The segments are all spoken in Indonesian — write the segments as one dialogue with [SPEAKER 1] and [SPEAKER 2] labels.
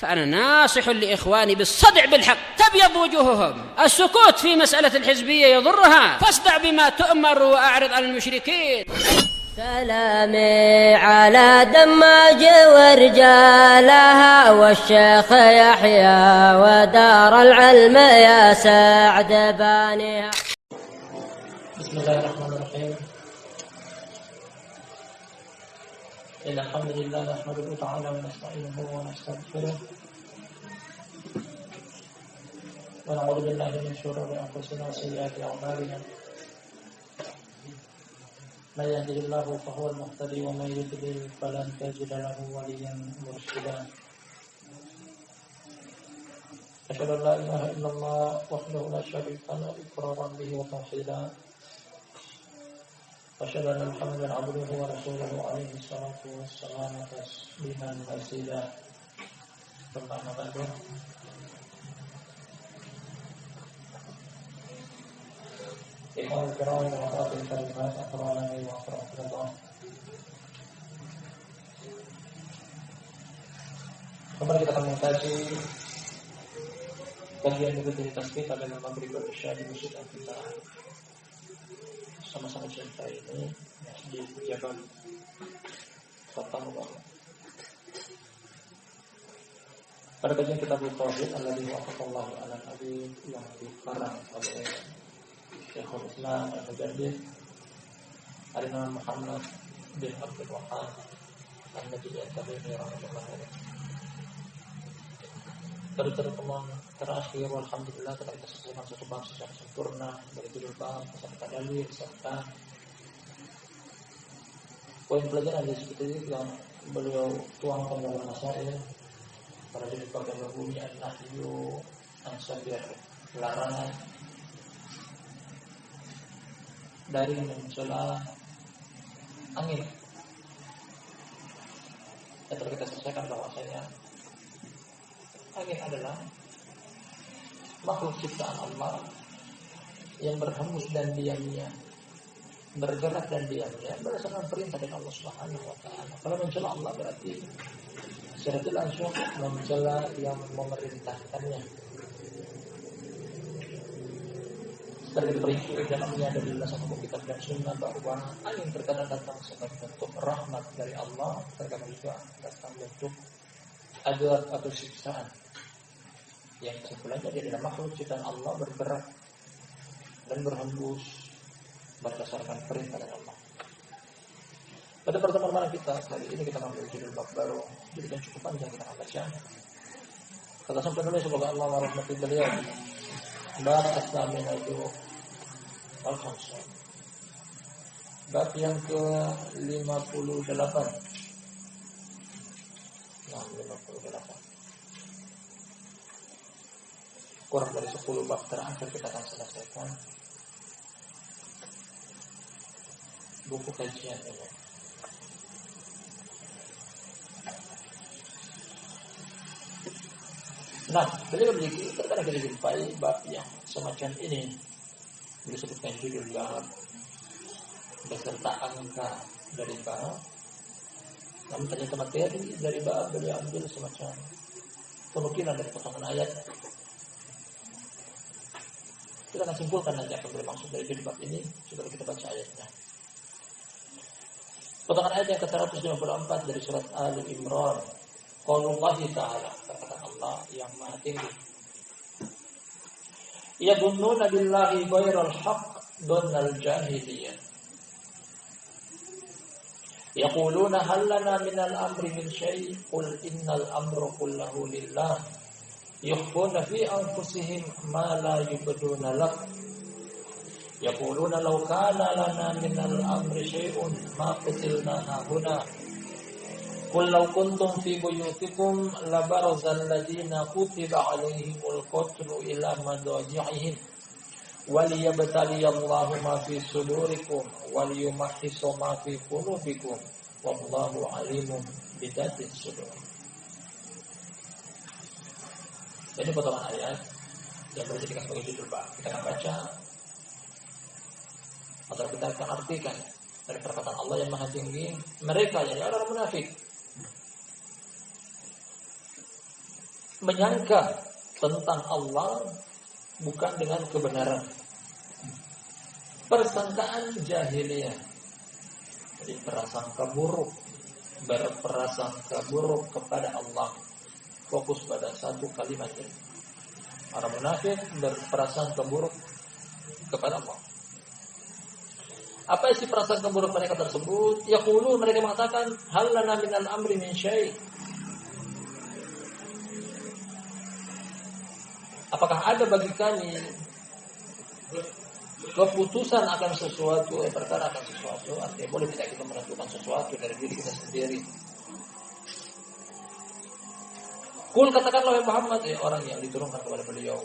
[SPEAKER 1] فأنا ناصح لإخواني بالصدع بالحق تبيض وجوههم. السكوت في مسألة الحزبية يضرها، فاصدع بما تؤمر وأعرض عن المشركين.
[SPEAKER 2] سلامي على دماج ورجالها والشيخ يحيى ودار العلم يا سعد بانيها.
[SPEAKER 3] بسم الله الرحمن الرحيم. إن الحمد لله نحمده تعالى ونستعينه ونستغفره ونعوذ بالله من شرور أنفسنا وسيئات أعمالنا. من يهده الله فهو المهتدي ومن يضلل فلن تجد له وليا مرشدا. أشهد أن لا إله إلا الله وحده لا شريك له إقرارا به وتوحيدا. أشهد أن محمدا عبده ورسوله عليه الصلاة والسلام تسليما مزيدا. ثم أما بعد. إخواني الكرام وأخواتي الكريمات أقراني وأقرأكم الله. Kembali kita akan mengkaji bagian dari tasbih pada maghrib dan isya di masjid yang kita sama-sama cintai ini, Masjid Jabal Kota Mubarak. Pada kajian kitab Tauhid alladzi wafaqallahu ala nabi yang dikarang oleh Syekhul Islam Al-Mujaddid Al-Imam Muhammad bin Abdul Wahhab An-Najdi At-Tamimi rahimahullah. Pada pertemuan terakhir, alhamdulillah telah kita selesaikan satu bab secara sempurna dari judul bab beserta dalil serta poin pelajaran dari seperti itu yang beliau tuangkan dalam masail pada judul bab yang berbunyi an-nahyu an-sabir, larangan dari mencela angin. Yang telah kita selesaikan bahwasanya angin adalah makhluk ciptaan Allah yang berhembus dan diamnya, bergerak dan diamnya berdasarkan perintah dari Allah Subhanahu wa taala. Kalau mencela Allah berarti secara langsung mencela yang memerintahkannya. Dari perincian dalamnya dari dasar hukum kitab dan sunnah bahwa angin terkadang datang sebagai bentuk rahmat dari Allah, terkadang juga datang bentuk azab atau siksaan. Yang kesimpulannya dia adalah makhluk ciptaan Allah bergerak dan berhembus berdasarkan perintah dari Allah. Pada pertemuan kita kali ini kita ambil judul bab baru, jadi cukup panjang kita akan baca. Kata sampai dulu semoga Allah merahmati beliau. Bab as-saminatu al-khamsa. Bab yang ke-58. Nah, 58. Kurang dari 10 bab terakhir kita akan selesaikan buku kajian ini. Nah, beliau memiliki terkadang kita jumpai bab yang semacam ini disebutkan judul bab beserta angka dari bab, namun ternyata materi dari bab beliau ambil semacam penukilan dari potongan ayat. Kita akan simpulkan nanti apa yang maksud dari judul bab ini setelah kita baca ayatnya. Potongan ayat yang ke-154 dari surat Ali Imran. Qaulullah Ta'ala, kata Allah yang Maha Tinggi. Yadunnuna billahi ghairal haqq dunnal jahiliyah. Yaquluna hal lana minal amri min syai' qul innal amra kulluhu lillah. Yukhfuna fi anfusihim ma la yubduna lak. Yaquluna law kana lana minal amri syai'un ma qutilna hahuna. Qul law kuntum fi buyutikum labarazal ladzina kutiba alaihimul qatlu ila madaji'ihim waliyabtaliyallahu ma fi sudurikum waliyumahhisu ma fi qulubikum wallahu alimun bidatis sudur. Ini potongan ayat yang berjadikan sebagai judul bab. Kita akan baca atau kita akan artikan dari perkataan Allah yang Maha Tinggi, mereka yang orang munafik menyangka tentang Allah bukan dengan kebenaran. Persangkaan jahiliyah. Jadi berprasangka buruk kepada Allah. Fokus pada satu kalimat ini. Orang munafik berprasangka buruk kepada Allah. Apa isi prasangka buruk mereka tersebut? Yaqulu, mereka mengatakan, hal lana minal amri min syai'. Apakah ada bagi kami keputusan akan sesuatu, perkara akan sesuatu? Artinya boleh tidak kita menentukan sesuatu dari diri kita sendiri? Kul, katakanlah wahai Muhammad, orang yang diturunkan kepada beliau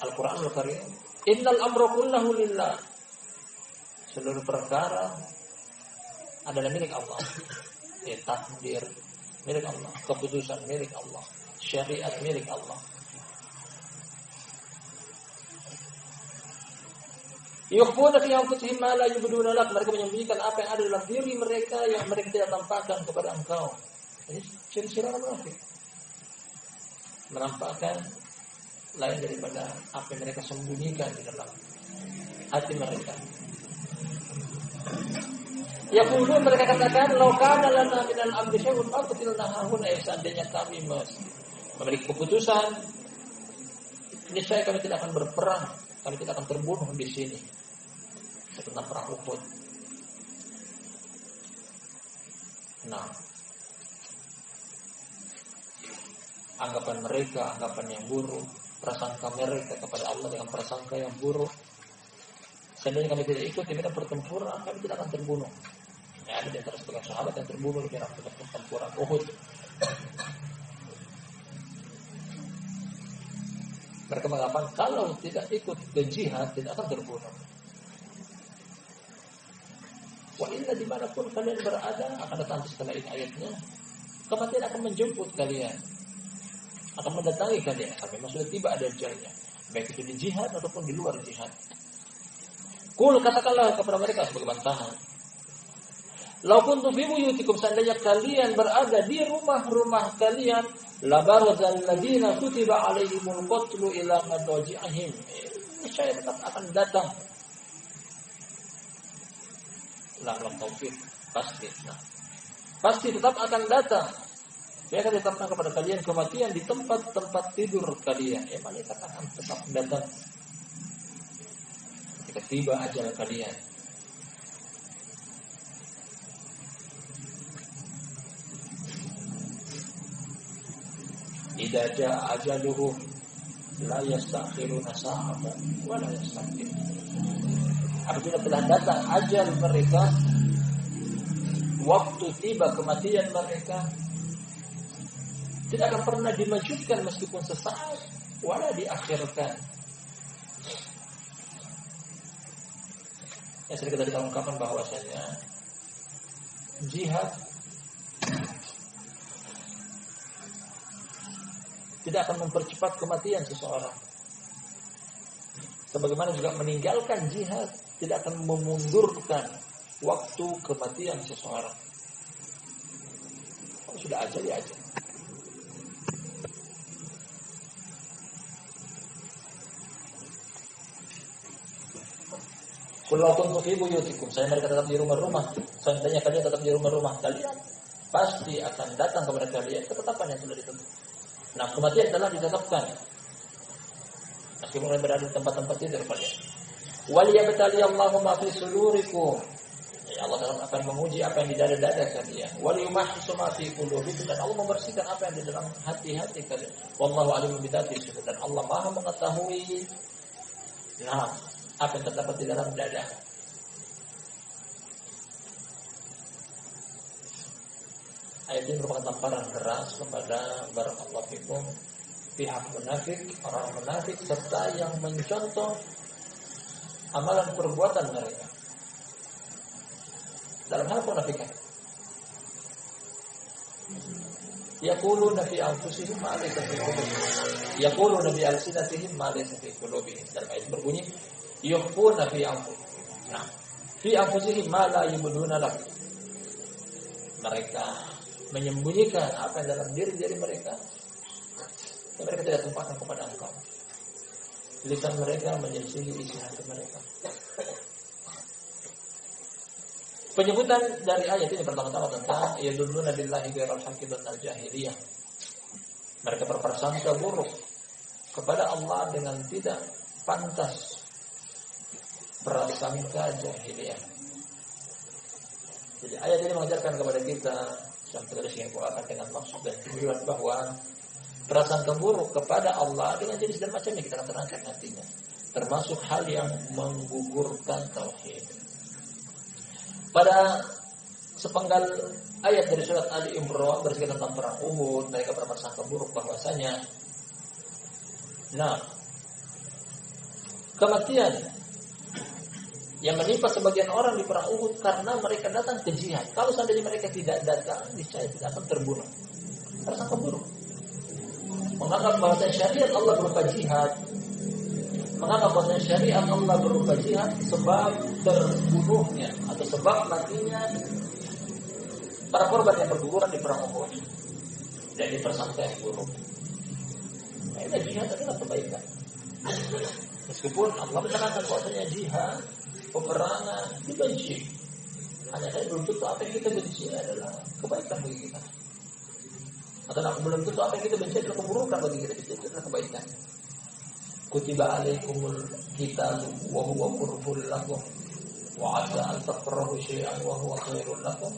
[SPEAKER 3] Al-Quranul Karim, innal amra kullahu lillah. Seluruh perkara adalah milik Allah. Takdir milik Allah, keputusan milik Allah, syariat milik Allah. Yukhfuna fi anfusihim ma la yubduna lak. Mereka menyembunyikan apa yang ada dalam diri mereka yang mereka tidak tampakkan kepada engkau. Ini ciri-ciri orang munafik. Menampakkan lain daripada apa yang mereka sembunyikan di dalam hati mereka. Yaqulun, mereka katakan, law kana lana minal amri syai'un ma qutilna hahuna. Seandainya kami memiliki keputusan, niscaya kami tidak akan berperang, kami tidak akan terbunuh di sini. Tentang perang Uhud. Nah, anggapan mereka, anggapan yang buruk, prasangka mereka kepada Allah dengan prasangka yang buruk. Seandainya kami tidak ikut di medan pertempuran, kami tidak akan terbunuh. Ya, ada di antara sebagian sahabat yang terbunuh di medan pertempuran Uhud. Mereka mengatakan kalau tidak ikut ke jihad tidak akan terbunuh. Wa inna dimanapun kalian berada, akan datang setelah ini ayatnya, kematian akan menjemput kalian, akan mendatangi kalian sampai sudah tiba ada ajalnya, baik itu di jihad ataupun di luar jihad. Kul, katakanlah kepada mereka sebagai bantahan, law kuntum fi buyutikum, seandainya kalian berada di rumah-rumah kalian, la barazal ladina kutiba alaihimul qatlu ila madaji'ihim. Niscaya tetap akan datang. Lam taufik, pasti. Nah, pasti tetap akan datang. Dia akan ditetapkan kepada kalian kematian di tempat-tempat tidur kalian. Malaikat akan tetap datang ketika tiba ajal kalian. Idza jaa ajaluhum la yastakhiruna sa'atan wa la yastaqdimun. Apabila telah datang ajal mereka, waktu tiba kematian mereka, tidak akan pernah dimajukan meskipun sesaat, wala diakhirkan. Yang sering kita ungkapkan bahwasanya jihad tidak akan mempercepat kematian seseorang. Sebagaimana juga meninggalkan jihad tidak akan memundurkan waktu kematian seseorang. Kalau sudah ajal ya ajal. Kalau kuntum fi buyutikum, saya mereka tetap di rumah-rumah. Seandainya kalian tetap di rumah-rumah kalian, pasti akan datang kepada kalian ketetapan yang sudah ditentukan. Nah, kematian telah ditetapkan. Meskipun kalian berada di tempat-tempat tidur kalian. Waliyabtali Allahu ma fi sudurikum. Ya, Allah akan menguji apa yang di dada-dada kalian. Waliyumahhisu ma fi qulubikum, dan Allah membersihkan apa yang di dalam hati-hati kalian. Wallahu alimun bidzati sudur, dan Allah Maha mengetahui apa yang terdapat di dalam dada. Ayat ini merupakan tamparan keras kepada barakallahu fikum pihak munafik, orang munafik, serta yang mencontoh amalan perbuatan mereka dalam hal kemunafikan. Yaquluna fi anfusihim ma laysa fi qulubihim. Yaquluna bi alsinatihim ma laysa fi qulubihim. Dalam ayat berbunyi yukhfuna fi anfusihim. Nah, fi anfusihim ma la yubduna lak. Mereka menyembunyikan apa yang dalam diri mereka yang mereka tidak tempatkan kepada engkau. Lisan mereka menyelisih isi hati mereka. Penyebutan dari ayat ini pertama-tama tentang yaduluna billahi ghairal haqqi dzannal jahiliyah. Mereka berprasangka buruk kepada Allah dengan tidak pantas prasangka jahiliyah. Jadi ayat ini mengajarkan kepada kita yang terus yang akan dengan maksud dan tujuan bahwa prasangka buruk kepada Allah dengan jenis dan macamnya kita akan terangkan nantinya, termasuk hal yang menggugurkan tauhid. Pada sepenggal ayat dari surat Ali Imran bercerita tentang perang Uhud, mereka berprasangka buruk bahwasanya kematian yang menimpa sebagian orang di perang Uhud karena mereka datang ke jihad. Kalau seandainya mereka tidak datang, niscaya tidak akan terbunuh. Prasangka buruk. Menganggap bahwa syariat Allah berupa jihad, menganggap bahwa syariat Allah berupa jihad sebab terbunuhnya atau sebab matinya para korban yang berguguran di perang Uhud. Jadi prasangka yang buruk. Nah, jihad adalah kebaikan. Meskipun Allah menerangkan bahwasanya jihad, peperangan dibenci. Hanya saja belum tentu apa yang kita benci adalah kebaikan bagi kita. Atau belum tentu apa yang kita benci adalah keburukan bagi kita. Itu adalah kebaikan. Kutiba alaikumul qitalu wa huwa kurhul lakum wa 'asa an takrahu syai'an wa huwa khairul lakum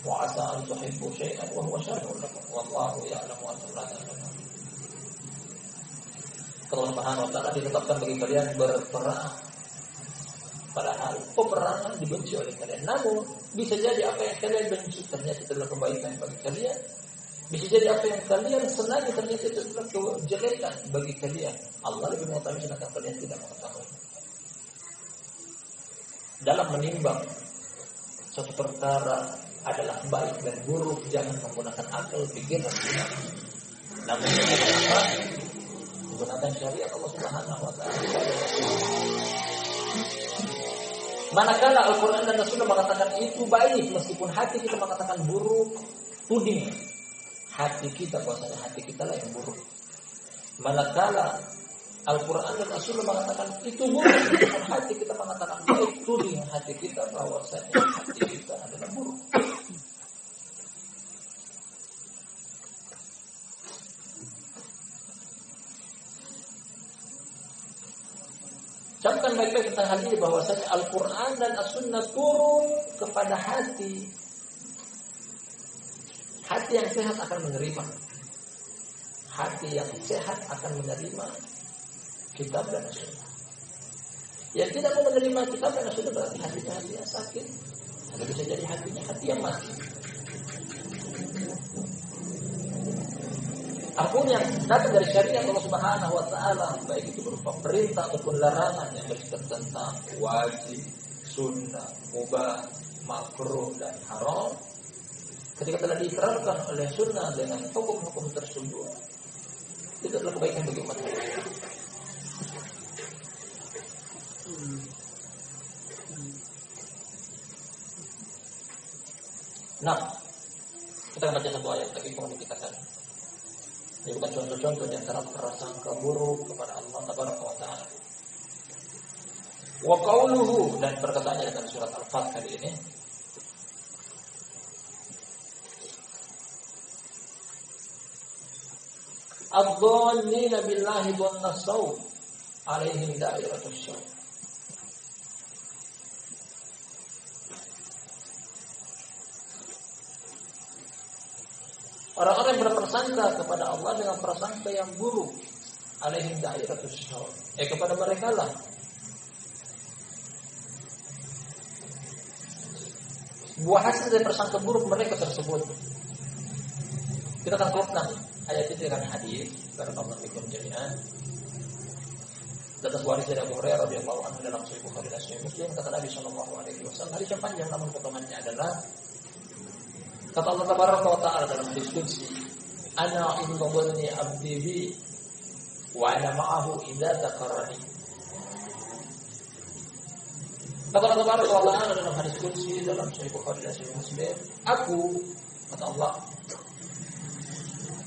[SPEAKER 3] wa 'asa an tuhibbu syai'an wa huwa syarrul lakum wallahu ya'lamu wa antum la ta'lamun. Allah Subhanahu wa taala ditetapkan bagi kalian berperang. Padahal peperangan dibenci oleh kalian. Namun bisa jadi apa yang kalian benci ternyata adalah kebaikan bagi kalian. Bisa jadi apa yang kalian senangi ternyata itu adalah kejelekan bagi kalian. Allah lebih mengetahui sedangkan kalian tidak mengetahui. Dalam menimbang suatu perkara adalah baik dan buruk, jangan menggunakan akal, pikiran, namun menggunakan syariat Allah Subhanahu wa taala. Manakala Al-Quran dan Rasulullah mengatakan itu baik, meskipun hati kita mengatakan buruk, tuding hati kita bahwasanya hati kita lah yang buruk. Manakala Al-Quran dan Rasulullah mengatakan itu buruk, meskipun hati kita mengatakan baik, tuding hati kita bahwasanya hati kita adalah buruk. Camkan baik-baik tentang hal ini bahwasanya Al-Quran dan As-Sunnah turun kepada hati. Hati yang sehat akan menerima. Hati yang sehat akan menerima kitab dan As-Sunnah. Yang tidak mau menerima kitab dan As-Sunnah berarti hatinya hati yang sakit. Atau bisa jadi hatinya hati yang mati. Apapun yang datang dari syariat Allah Subhanahu wa taala, baik itu berupa perintah ataupun larangan yang berkaitan tentang wajib, sunnah, mubah, makruh dan haram, ketika telah diterapkan oleh sunnah dengan hukum-hukum tersebut, itu adalah kebaikan bagi umat manusia. Nah, kita akan baca satu ayat lagi kemudian kita akan. Ini bukan contoh-contoh di antara prasangka buruk kepada Allah Tabaraka wa Ta'ala. Wa qauluhu, dan perkataannya dalam surat Al-Fat kali ini. Adh-dhannina billahi dhanna as-saw, 'alaihim da'iratus syaw. Orang-orang yang berprasangka kepada Allah dengan prasangka yang buruk, alaihim da'iratus syaw. Kepada mereka lah buah hasil dari prasangka buruk mereka tersebut. Kita akan klubkan ayat itu dengan hadis barakallahu fikum jami'an. Dalam hadis dari Abu Hurairah radhiyallahu anhu dalam Sahih Bukhari dan Sahih Muslim, kata Nabi sallallahu alaihi wasallam, hadis yang panjang namun potongannya adalah kata Allah Tabaraka wa Ta'ala dalam hadis qudsi, ana inda dhanni 'abdi bi wa ana ma'ahu idza dzakarani. Kata Allah Tabaraka wa Ta'ala dalam hadis qudsi dalam Sahih Bukhari dan Sahih Muslim, aku, kata Allah,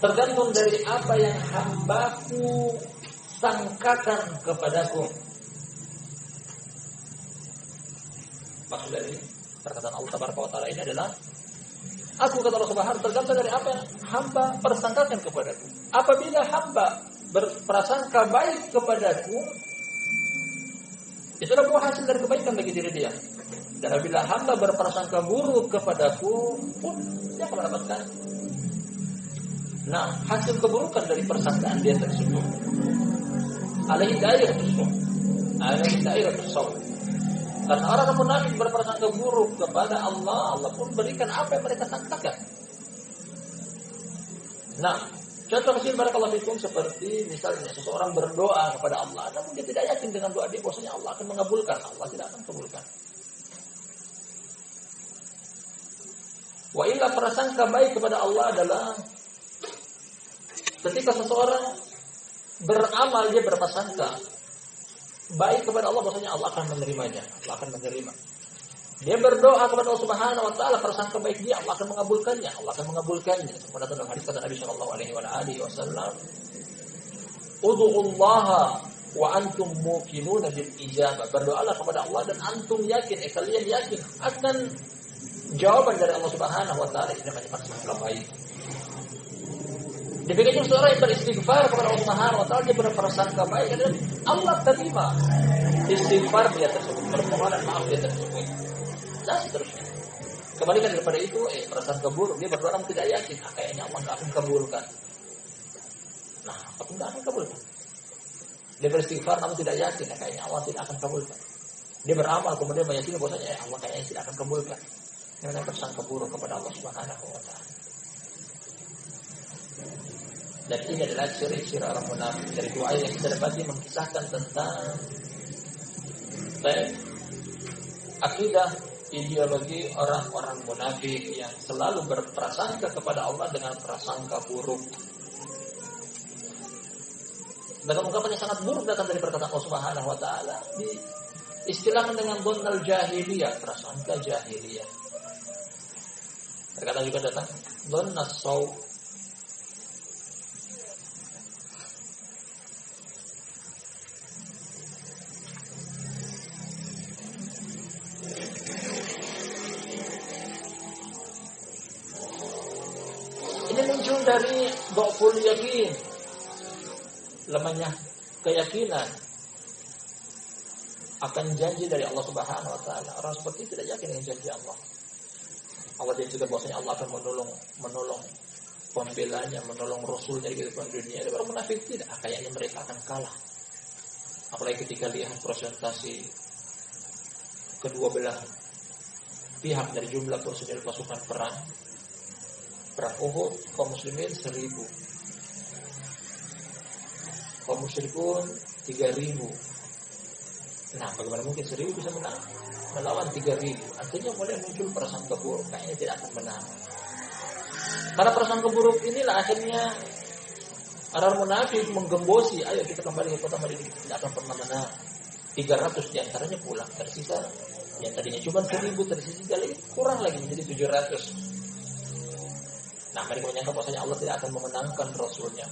[SPEAKER 3] tergantung dari apa yang hambaku sangkakan kepadaku. Maksud dari perkataan Allah Tabaraka wa Ta'ala ini adalah, aku kata Allah Subhanahu tergantung dari apa yang hamba persangkakan kepadaku. Apabila hamba berprasangka baik kepadaku, itulah buah hasil dari kebaikan bagi diri dia. Dan apabila hamba berprasangka buruk kepadaku, pun dia akan mendapatkan hasil keburukan dari persangkaan dia tersebut. Alaihi dairatus shaw. Karena orang munafik berprasangka buruk kepada Allah, Allah pun berikan apa yang mereka sangkakan. Contoh kecil barakallahu fikum seperti misalnya seseorang berdoa kepada Allah, namun dia tidak yakin dengan doa dia bahwasanya Allah akan mengabulkan. Allah tidak akan kabulkan. Wa illa prasangka baik kepada Allah adalah ketika seseorang beramal, dia berprasangka baik kepada Allah bahwasanya Allah akan menerimanya, Allah akan menerima. Dia berdoa kepada Allah Subhanahu wa Ta'ala, prasangka baik dia, Allah akan mengabulkannya, Allah akan mengabulkannya. Seperti dalam hadis kata Nabi sallallahu alaihi wasallam, "Ud'ullaha wa antum muqinuna bil ijabah." Berdoalah kepada Allah dan antum yakin, kalian yakin akan jawaban dari Allah Subhanahu wa Ta'ala. Ini namanya prasangka baik. Demikian seorang yang beristighfar kepada Allah Subhanahu wa Ta'ala, dia berprasangka baik dan Allah terima istighfar dia tersebut, permohonan maaf dia tersebut. Dan seterusnya. Kembalikan daripada itu, prasangka buruk, dia berdoa namun tidak yakin, kayaknya Allah tidak akan kabulkan. Apa tidak akan kabulkan? Dia beristighfar namun tidak yakin, kayaknya Allah tidak akan kabulkan. Dia beramal kemudian meyakini bahwasanya Allah kayaknya tidak akan kabulkan. Ini adalah prasangka buruk kepada Allah Subhanahu wa Ta'ala. Dan ini adalah ciri-ciri orang munafik. Dari dua ayat yang kita dapati mengisahkan tentang akidah, ideologi orang-orang munafik yang selalu berprasangka kepada Allah dengan prasangka buruk. Dan ungkapan yang sangat buruk datang dari perkataan Allah Subhanahu wa Ta'ala, diistilahkan dengan dhannal jahiliyah, prasangka jahiliyah. Terkadang juga datang dhannas shaw. Ini muncul dari dhaful yakin, lemahnya keyakinan akan janji dari Allah Subhanahu wa Ta'ala. Orang seperti itu tidak yakin dengan janji Allah. Allah janjikan bahwasanya Allah akan menolong pembelanya, menolong Rasulnya di kehidupan dunia. Ada orang munafik tidak, kayaknya mereka akan kalah. Apalagi ketika lihat presentasi kedua belah pihak dari jumlah personil pasukan perang Uhud, kaum muslimin 1.000, kaum musyrikun 3.000. Bagaimana mungkin 1.000 bisa menang melawan 3.000? Artinya mulai muncul prasangka buruk, kayaknya tidak akan menang. Karena prasangka buruk inilah akhirnya orang munafik menggembosi, ayo kita kembali ke kota Madinah, kita tidak akan pernah menang. 300 diantaranya pulang, tersisa yang tadinya cuma 1.000, tersisa lagi kurang lagi menjadi 700. Mereka menyangka bahwasanya Allah tidak akan memenangkan Rasulnya.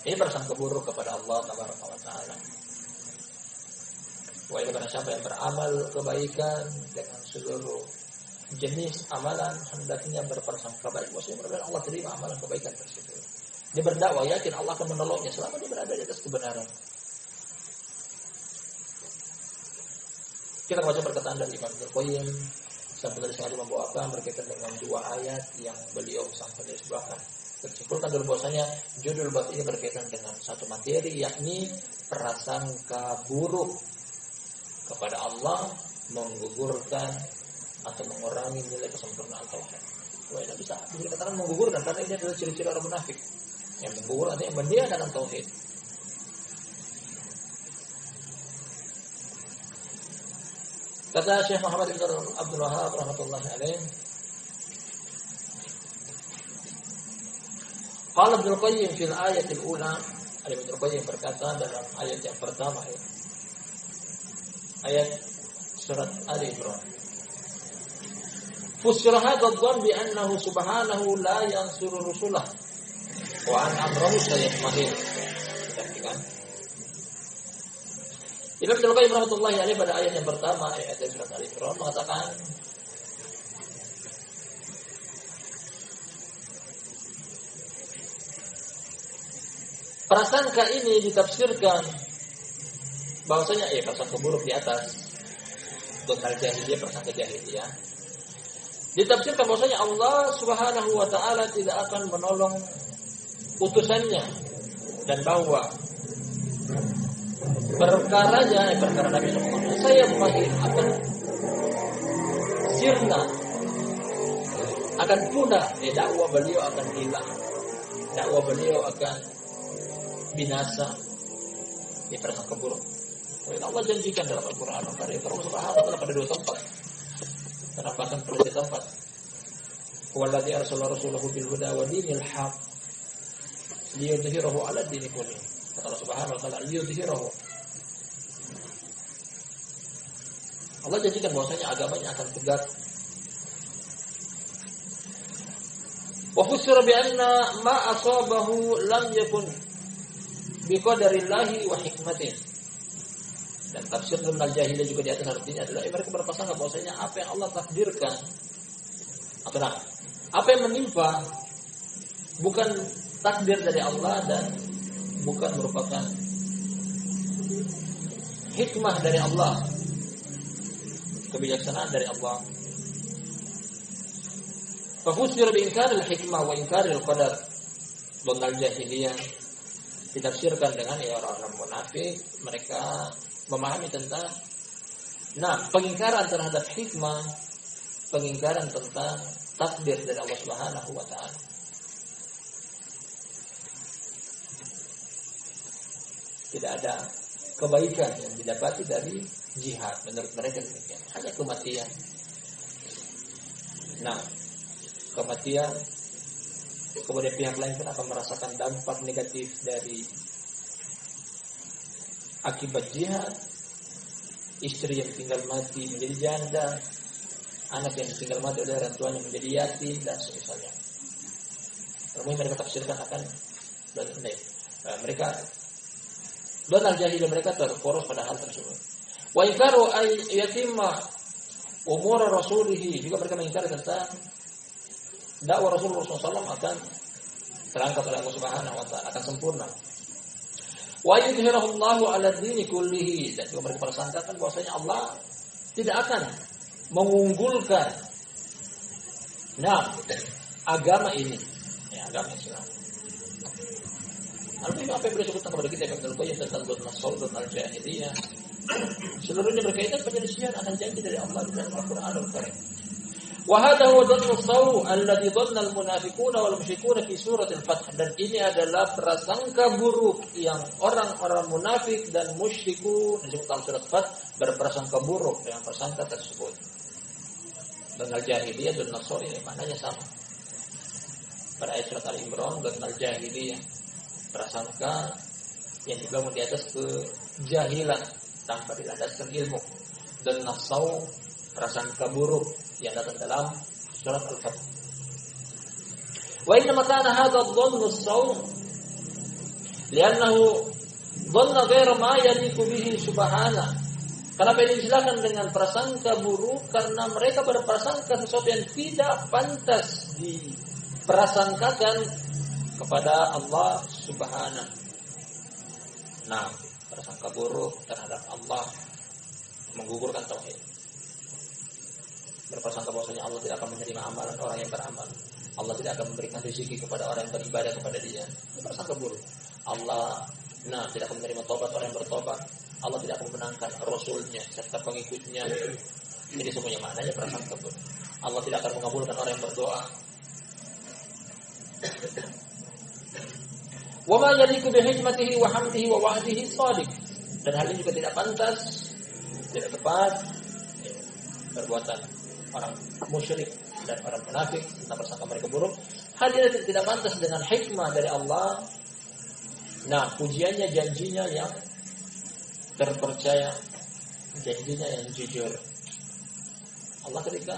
[SPEAKER 3] Ini prasangka buruk kepada Allah Tabaraka wa Ta'ala. Wahai kepada siapa yang beramal kebaikan dengan seluruh jenis amalan, hendaknya berprasangka baik bahwasanya Allah terima amalan kebaikan tersebut. Dia berdakwah yakin Allah akan menolongnya selama dia berada di atas kebenaran. Kita baca perkataan dari Imam Al-Qayyim sampai dari sekali membawakan berkaitan dengan dua ayat yang beliau sampai dari sebelahkan. Tersimpulkan dulu bahwasanya judul bab ini berkaitan dengan satu materi, yakni prasangka buruk kepada Allah menggugurkan atau mengurangi nilai kesempurnaan tauhid. Tidak bisa dikatakan menggugurkan karena ini adalah ciri-ciri orang munafik. Yang menggugur artinya mendiadakan tauhid. Kata Syekh Muhammad bin Abdul Wahhab rahmatullahi alaih, qala Ibnu Qayyim fil ayatil ula, Ibnu Qayyim berkata dalam ayat yang pertama, ayat surat Ali Imran, Fusira hadzal dhann bi annahu subhanahu la yansuru rusulah wa an amruhu sayatmahir. Perhatikan. Ibnu Qayyim rahimahullah alaihi pada ayat yang pertama ayat surat Al-Imran mengatakan prasangka ini ditafsirkan bahwasanya prasangka buruk di atas tentang jahiliyah, prasangka jahiliyah. Ditafsirkan bahwasanya Allah Subhanahu wa taala tidak akan menolong utusannya dan bahwa perkara Nabi SAW saya mahir akan sirna, akan punah, dakwah beliau akan hilang, dakwah beliau akan binasa. Ini prasangka buruk. Allah janjikan dalam Al-Quran karya Allah Subhanahu wa taala pada dua tempat. Penampakan perlu di tempat. Walladzi arsala rasulahu bil huda wa dinil haq liyudhhirahu 'ala dini kulli. Kata Allah Subhanahu wa taala liyudhhirahu. Allah janjikan bahwasanya agamanya akan tegak. Wa fusira bi anna ma asabahu lam yakun biqadarillahi wa hikmatihi. Dan tafsir al-jahiliyah juga di atas artinya adalah mereka berprasangka bahwasanya apa yang Allah takdirkan apa yang menimpa bukan takdir dari Allah dan bukan merupakan hikmah dari Allah, kebijaksanaan dari Allah. Fafusir bi inkaril hikmah wa inkaril qadar. Dhanal jahiliyah ditafsirkan dengan orang-orang munafik, mereka memahami tentang pengingkaran terhadap hikmah, pengingkaran tentang takdir dari Allah Subhanahu wa taala. Tidak ada kebaikan yang didapati dari jihad menurut mereka demikian, hanya kematian. Kematian, kemudian pihak lain pun akan merasakan dampak negatif dari akibat jihad. Istri yang tinggal mati menjadi janda, anak yang tinggal mati oleh orang tuanya menjadi yatim dan semisalnya. Namun mereka tafsirkan akan mereka donal jahiliyah mereka terporos pada hal tersebut. Wa inkaru ay yatimma umur rasulihi, juga mereka mengingkari tentang dakwah Rasulullah SAW akan terangkat oleh Allah Subhanahu wa taala, akan sempurna. Wa yudhhirahu Allahu 'ala dini kullihi, dan juga mereka persangkakan bahwasanya Allah tidak akan mengunggulkan agama ini, agama Islam. Artinya apa yang beliau sebutkan kepada kita Ibnu Qayyim tentang Nasaul dan al-jahiliyah, seluruhnya berkaitan penyelesaian akan janji dari Allah dalam Al-Qur'anul Karim. Wa hadha huwa dhannu saw alladhi dhanna al-munafiquna wal musyrikuuna fi surat al-Fath, dan ini adalah prasangka buruk yang orang-orang munafik dan musyrikun disebut dalam surat Fath berprasangka buruk dengan prasangka tersebut. Dan al-jahiliyah dan nasr ini maknanya sama. Pada ayat surat Al-Imran dan al-jahiliyah prasangka yang dibangun di atas kejahilan tanpa dilandaskan ilmu, dan nasau prasangka buruk yang datang dalam surat Al-Fath. Wa inna makana hadha dhannu as-saw li'annahu dhanna ghayra ma yaliqu bihi subhanahu. Kenapa ini disilakan dengan prasangka buruk? Karena mereka berprasangka sesuatu yang tidak pantas diprasangkakan kepada Allah Subhanahu. Prasangka buruk terhadap Allah menggugurkan tauhid. Berprasangka bahwasanya Allah tidak akan menerima amalan orang yang beramal. Allah tidak akan memberikan rezeki kepada orang yang beribadah kepada Dia. Ini prasangka buruk. Allah tidak akan menerima tobat orang yang bertobat. Allah tidak akan memenangkan Rasulnya serta pengikutnya. Ini semuanya maknanya prasangka buruk. Allah tidak akan mengabulkan orang yang berdoa. Wa ma yaliqu bi hikmatihi wa hamdihi wa wa'dihi shadiq. Dan hal ini juga tidak pantas, tidak tepat perbuatan orang musyrik dan orang munafik tentang prasangka mereka buruk. Hal ini tidak pantas dengan hikmah dari Allah. Pujiannya, janjinya yang terpercaya, janjinya yang jujur. Allah ketika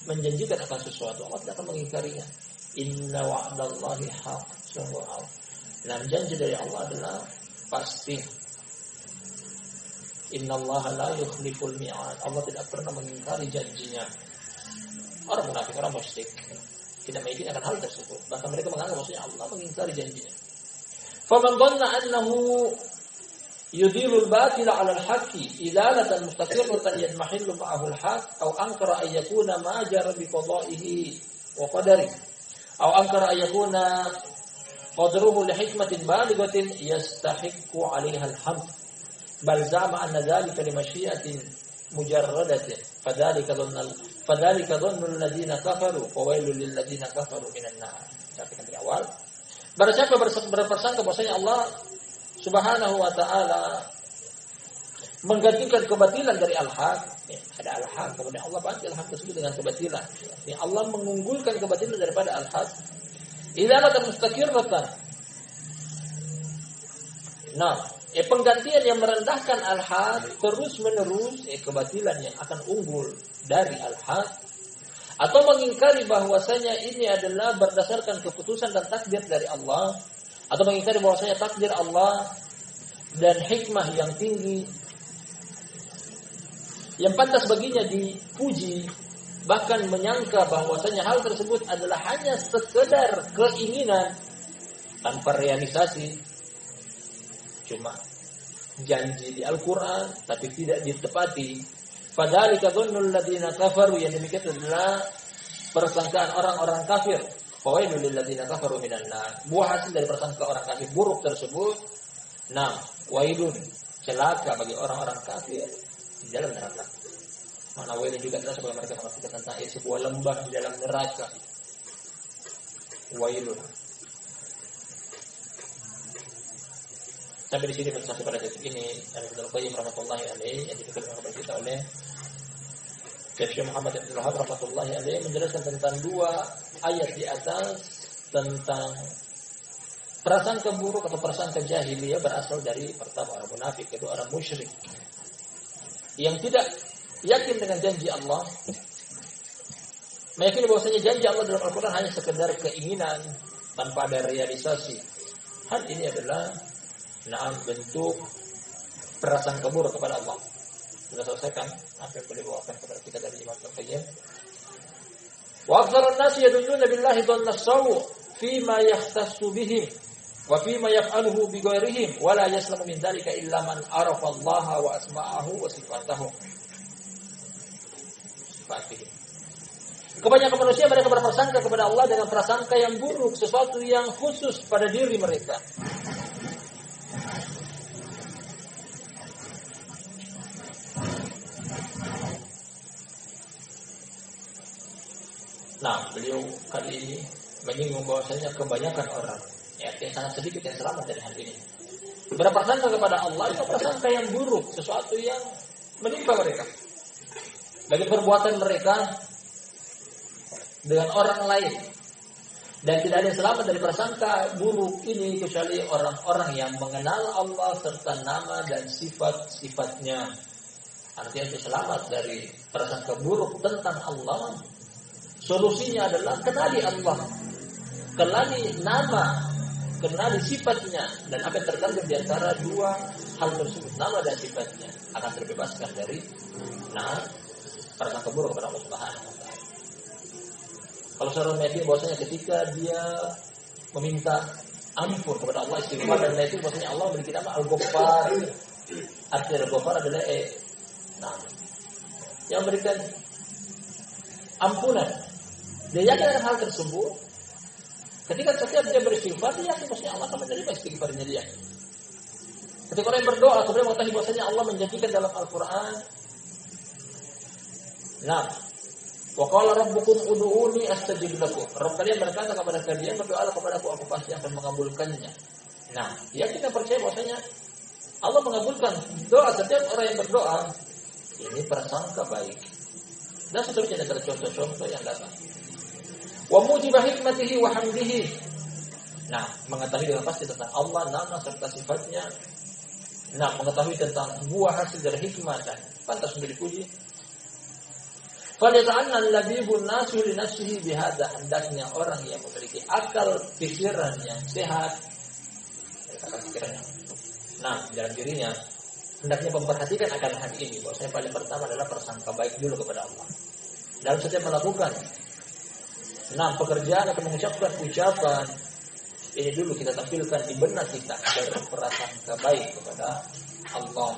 [SPEAKER 3] menjanjikan akan sesuatu, Allah tidak akan mengingkarinya. Inna wa'dallahi haq, sungguh Allah. Nah, janji dari Allah adalah pasti. Inna Allah la yukhliful mi'ad. Allah tidak pernah mengingkari janjinya. Orang munafik, orang musyrik tidak meyakini akan hal tersebut. Bahkan mereka menganggap maksudnya Allah mengingkari janjinya. Faman dhanna annahu yudilul batila 'ala al-haqqi idalatan mustaqirratan yadmahillu ma'ahu al-haqq aw ankara an yakuna ma jara bi qada'ihi wa qadarihi aw ankara an yakuna qadruhu li hikmatin balighatin yastahiqqu 'alayha al-hamd bal za'ama anna dhalika li masyiatin mujarradatin fadhalika dhannul ladzina kafaru wa wailul lil ladzina kafaru minan nar. Katakan dari awal, barang siapa berprasangka bahwasanya Allah Subhanahu wa taala menggantikan kebatilan dari al-haq, ada al-haq, kemudian Allah ganti al-haq tersebut dengan kebatilan. Allah mengunggulkan kebatilan daripada al-haq. Idalatan mustaqirratan. Nah, penggantian yang merendahkan al-haq terus menerus, kebatilan yang akan unggul dari al-haq, atau mengingkari bahwasanya ini adalah berdasarkan keputusan dan takdir dari Allah, atau mengingkari bahwasanya takdir Allah dan hikmah yang tinggi yang pantas baginya dipuji, bahkan menyangka bahwasanya hal tersebut adalah hanya sekedar keinginan tanpa realisasi, cuma janji di Al-Quran tapi tidak ditepati. Fadzalika dhannul ladzina kafaru, yang demikian adalah persangkaan orang-orang kafir. Fawailul lil ladzina kafaru minan nar. Buah hasil dari persangka orang kafir buruk tersebut. Nah, wailun, celaka bagi orang-orang kafir di dalam neraka. Mana wailun juga adalah sebagaimana mereka mengatakan tentang sebuah lembah di dalam neraka. Wailun. Sampai di sini sampai pada titik ini Ibnu Qayyim rahmatullahi alaihi yang dikatakan kepada kita oleh Syekh Muhammad bin Wahab rahmatullahi alaihi menjelaskan tentang dua ayat di atas tentang prasangka buruk atau prasangka jahiliyah berasal dari pertama orang munafik, itu orang musyrik yang tidak yakin dengan janji Allah, meyakini bahwasanya janji Allah dalam Al-Quran hanya sekedar keinginan tanpa ada realisasi. Hal ini adalah bentuk prasangka buruk kepada Allah. Sudah selesaikan apa yang boleh bawakan kepada kita dari Imam Al-Qayyim. Wa aktsarun nasi yadulluna billahi dhanna as-sawu fi ma yahtassu bihim wa fi ma yaf'aluhu bi ghairihim wa la yaslamu min dzalika illa man arafa Allah wa asma'ahu wa sifatahu. Kebanyakan manusia mereka berprasangka kepada Allah dengan prasangka yang buruk, sesuatu yang khusus pada diri mereka. Nah, beliau kali ini menyinggung bahwasanya kebanyakan orang, yang sangat sedikit yang selamat dari hal ini, berprasangka kepada Allah itu prasangka yang buruk, sesuatu yang menimpa mereka bagi perbuatan mereka dengan orang lain, dan tidak ada yang selamat dari prasangka buruk ini kecuali orang-orang yang mengenal Allah serta nama dan sifat-sifatnya. Artinya itu selamat dari prasangka buruk tentang Allah. Solusinya adalah kenali Allah, kenali nama, kenali sifatnya, dan apa yang terkandung di antara dua hal tersebut, nama dan sifatnya, akan terbebaskan dari prasangka buruk kepada Allah Subhanahu wa taala. Kalau seorang meyakini bahwasanya ketika dia meminta ampun kepada Allah, istighfar dan lain itu, bahwasanya Allah memiliki nama Al-Ghaffar. Artinya Al-Ghaffar adalah yang memberikan ampunan. Dia yakin akan hal tersebut. Ketika setiap dia beristighfar, dia yakin bahwasanya Allah akan menerima istighfarnya dia. Ketika orang yang berdoa, kemudian mengetahui bahwasanya Allah menjanjikan dalam Al-Quran, wa qala rabbukum ud'uuni astajib lakum. Rabb kalian berkata kepada kalian, berdoalah kepadaku, aku pasti akan mengabulkannya. Dia kita percaya bahwasanya Allah mengabulkan doa setiap orang yang berdoa. Ini prasangka baik. Dan seterusnya ada contoh-contoh yang datang. Wa mujibah hikmatihi wa hamdihi. Mengetahui dengan pasti tentang Allah, nama serta sifatnya. Mengetahui tentang buah hasil dari hikmah dan pantas untuk dipuji. Falyata'anna labibun nasu li nafsihi bihadza, hendaknya orang yang memiliki akal pikiran yang sehat, akal pikirannya. Nah, dalam dirinya hendaknya memperhatikan akan hal ini. Bahwasanya paling pertama adalah prasangka baik dulu kepada Allah. Dalam setiap melakukan pekerjaan atau mengucapkan ucapan, ini dulu kita tampilkan di benak kita agar prasangka baik kepada Allah.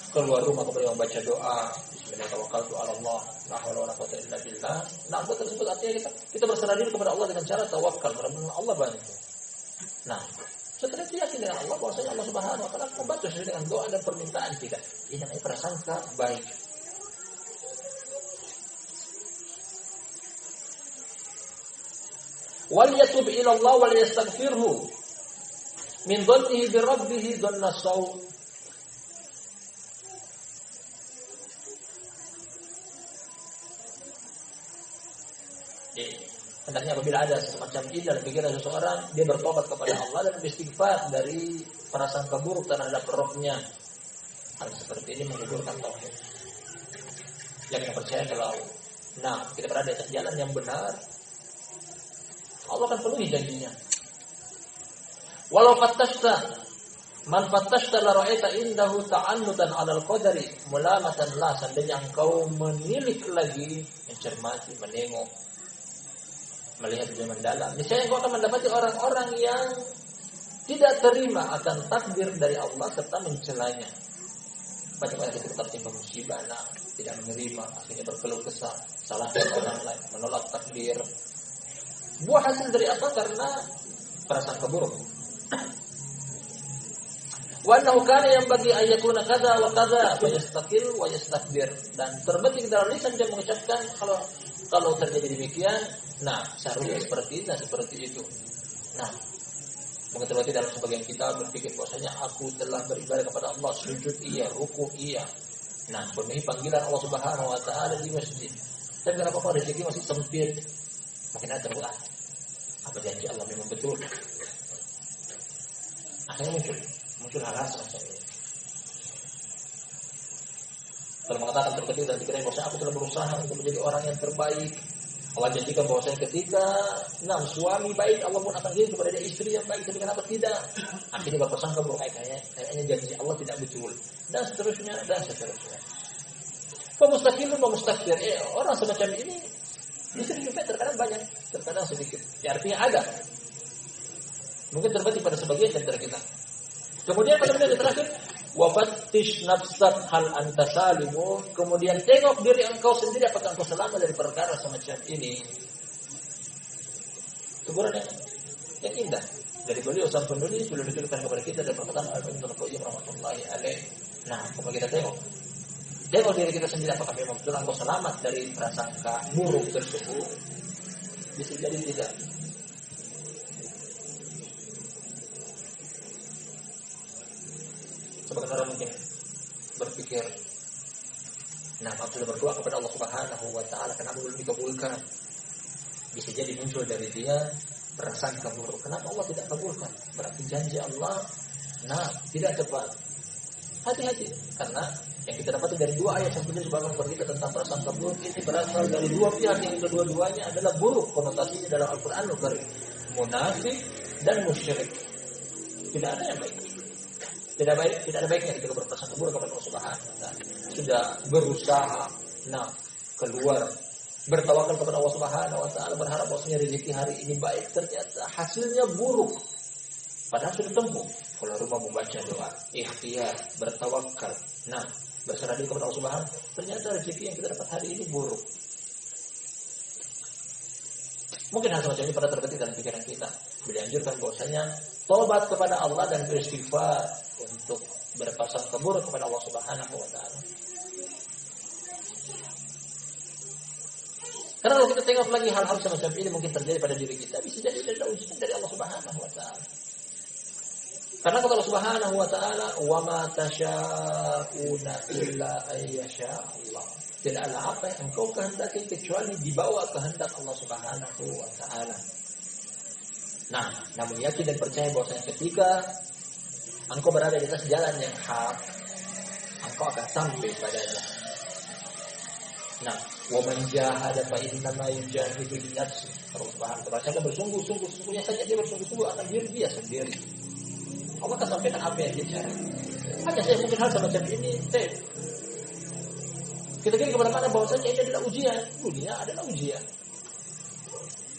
[SPEAKER 3] Keluar rumah kemudian membaca doa, Bismillahirrahmanirrahim, Allah, la haula wala quwwata illa billah. Nah, doa tersebut artinya kita berserah diri kepada Allah dengan cara tawakal, berharap Allah bantu. Nah, setelah itu yakin dengan Allah, bahwasanya Allah Subhanahu wa taala membantu sesuai dengan doa dan permintaan kita. Ini namanya prasangka baik. Wal yatub ila Allah wal yastaghfirhu min dhannihi bi rabbih dhanna saw. Hendaknya apabila ada semacam ini dalam pikiran seseorang, dia bertobat kepada Allah dan beristighfar dari prasangka buruk terhadap rohnya. Hal seperti ini menggugurkan tauhid. Yang percaya kalau kita berada di atas jalan yang benar, Allah akan penuhi janjinya. Walau fattashta man fattashta la ra'aita indahu ta'annutan 'alal qadari mulamatan la, seandainya engkau menilik lagi, mencermati, menengok, melihat lebih mendalam, misalnya engkau akan mendapati orang-orang yang tidak terima akan takdir dari Allah serta mencelanya. Banyak-banyak kita tertimpa musibah, tidak menerima, akhirnya berkeluh kesah, salahkan orang lain, menolak takdir. Buah hasil dari apa? Karena prasangka buruk. Wa annahu kana yanbaghi an yakuna kadza wa kadza wa yastaqil wa yastakbir, dan terbetik dalam lisan dia mengucapkan kalau terjadi demikian, seharusnya seperti ini dan seperti itu. Mungkin terjadi dalam sebagian kita berpikir bahwasanya aku telah beribadah kepada Allah, sujud iya, ruku iya. Penuhi panggilan Allah Subhanahu wa taala di masjid. Tapi kenapa kok rezeki masih sempit? Mungkin ada terbuat. Apa janji Allah memang betul? Akhirnya muncul hal-hal semacam ini. Kalau mengatakan terketik dan pikiran bahwa aku telah berusaha untuk menjadi orang yang terbaik, Allah janjikan bahwasanya ketika suami baik, Allah pun akan kirim kepada dia istri yang baik. Tapi kenapa tidak? Akhirnya berprasangka buruk, kayaknya janji Allah tidak betul, dan seterusnya. Pemustaqilun pemustakbir, orang semacam ini bisa juga terkadang banyak, terkadang sedikit. Artinya ada. Mungkin terbagi pada sebagian dari kita. Kemudian pada menit terakhir, wafattish nafsak hal anta salimu. Kemudian tengok diri engkau sendiri, apakah engkau selamat dari perkara semacam ini. Teguran yang indah dari beliau sang penulis sudah dituliskan kepada kita dari perkataan Al-Ibnu Qayyim rahmatullahi alaih. Coba kita tengok diri kita sendiri, apakah memang betul engkau selamat dari prasangka buruk tersebut. Bisa jadi tidak. Sebagian orang mungkin berpikir, sudah berdoa kepada Allah Subhanahu wa taala, kenapa belum dikabulkan? Bisa jadi muncul dari dia prasangka buruk. Kenapa Allah tidak kabulkan? Berarti janji Allah tidak tepat. Hati-hati, karena yang kita dapat dari dua ayat yang sebagian berita tentang prasangka buruk ini berasal dari dua pihak yang kedua-duanya adalah buruk konotasinya dalam Al-Qur'anul Karim, munafik dan musyrik. Tidak ada yang baik. Tidak ada baiknya ketika berprasangka buruk kepada Allah Subhanahu wa taala. Sudah berusaha keluar, bertawakal kepada Allah Subhanahu wa taala, berharap bahwasanya rezeki hari ini baik, ternyata hasilnya buruk. Padahal sudah tempuh keluar rumah membaca doa, ikhtiar, bertawakal, berserah diri kepada Allah Subhanahu, ternyata rezeki yang kita dapat hari ini buruk. Mungkin hal semacam ini pada terbetik dalam pikiran kita. Dianjurkan bahwasanya tobat kepada Allah dan beristighfar untuk berprasangka buruk kepada Allah Subhanahu wa taala. Karena kalau kita tengok lagi hal-hal semacam ini mungkin terjadi pada diri kita, bisa jadi adalah ujian dari Allah Subhanahu wa taala. Karena kata Allah Subhanahu wa taala, "Wa ma tasya'una illa ayyasha Allah." Tidaklah apa yang engkau kehendaki kecuali di bawah kehendak Allah Subhanahu wa taala. Namun yakin dan percaya bahwasanya ketika engkau berada di atas jalan yang hak, engkau akan sampai padanya. Nah, wa man jahada fa innama yujahidu li nafsihi. Allah Subhanahu wa taala bersungguh-sungguh, sesungguhnya saja dia bersungguh-sungguh akan diri dia sendiri. Allah akan sampaikan apa yang dia cari. Hanya saya mungkin hal semacam ini, kita kira kepada mana bahwasanya ini adalah ujian. Dunia adalah ujian.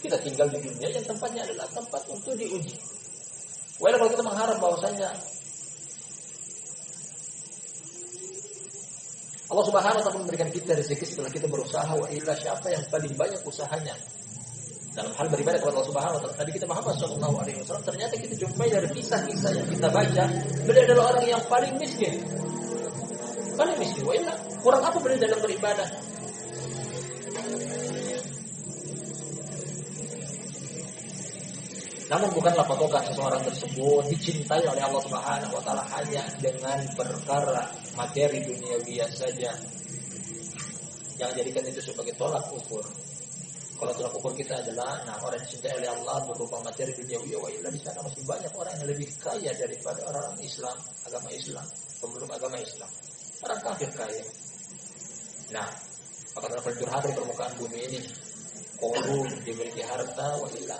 [SPEAKER 3] Kita tinggal di dunia yang tempatnya adalah tempat untuk diuji. Walau kalau kita mengharap bahwasanya Allah Subhanahu wa taala memberikan kita rezeki setelah kita berusaha, wa illa siapa yang paling banyak usahanya dalam hal beribadah kepada Allah Subhanahu wa taala. Nabi kita Muhammad sallallahu alaihi wasallam ternyata kita jumpai dari kisah-kisah yang kita baca, beliau adalah orang yang paling miskin. Paling miskin, wa illa kurang apa beliau dalam beribadah? Namun bukanlah patokan seseorang tersebut dicintai oleh Allah Subhanahu wa taala hanya dengan perkara materi duniawi saja. Jangan jadikan itu sebagai tolak ukur. Kalau tolak ukur kita adalah orang yang dicintai oleh Allah berupa materi duniawi, wa illa di sana masih banyak orang yang lebih kaya daripada orang Islam, agama Islam, pemeluk agama Islam. Orang kafir kaya. Nah, maka dalam durhaka di permukaan bumi ini, korun dimiliki harta, wa illa.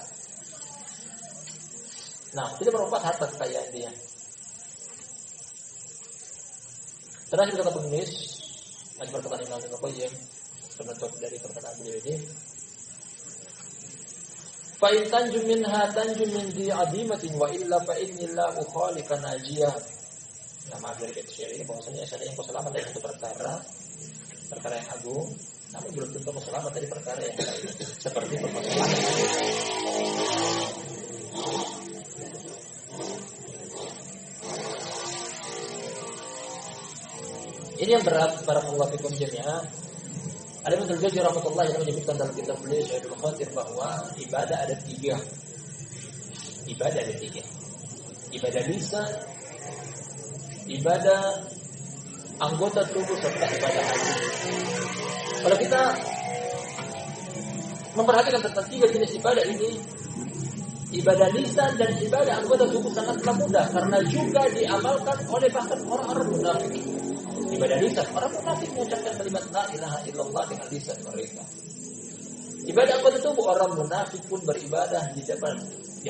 [SPEAKER 3] Nah, tidak bermanfaat harta kekayaan dia. Terakhir kata penulis, masih perkataan Imam Ibnu Qayyim, penutup dari perkataan beliau ini. Fa in tanjum minha tanjum min di adimatin wa illa fa inni la ukhalika najiyah. Nah, maaf dari kata syair ini bahwasanya saya yang selamat dari satu perkara yang agung, namun belum tentu selamat dari perkara yang lain, seperti permasalahan. Ini yang berat para penguafikum jami'ah. Ada yang terjadi rahmatullah yang menyebutkan dalam kitab beliau Syaikhul Khatir bahwa ibadah ada tiga. Ibadah ada tiga. Ibadah lisan, ibadah anggota tubuh serta ibadah hati. Kalau kita memperhatikan tentang tiga jenis ibadah ini, ibadah lisan dan ibadah anggota tubuh sangatlah mudah karena juga diamalkan oleh bahkan orang-orang munafik. Ibadah lisan, orang munafik mengucapkan kalimat la ilaha illallah dengan lisan mereka. Ibadah anggota tubuh, orang munafik pun beribadah di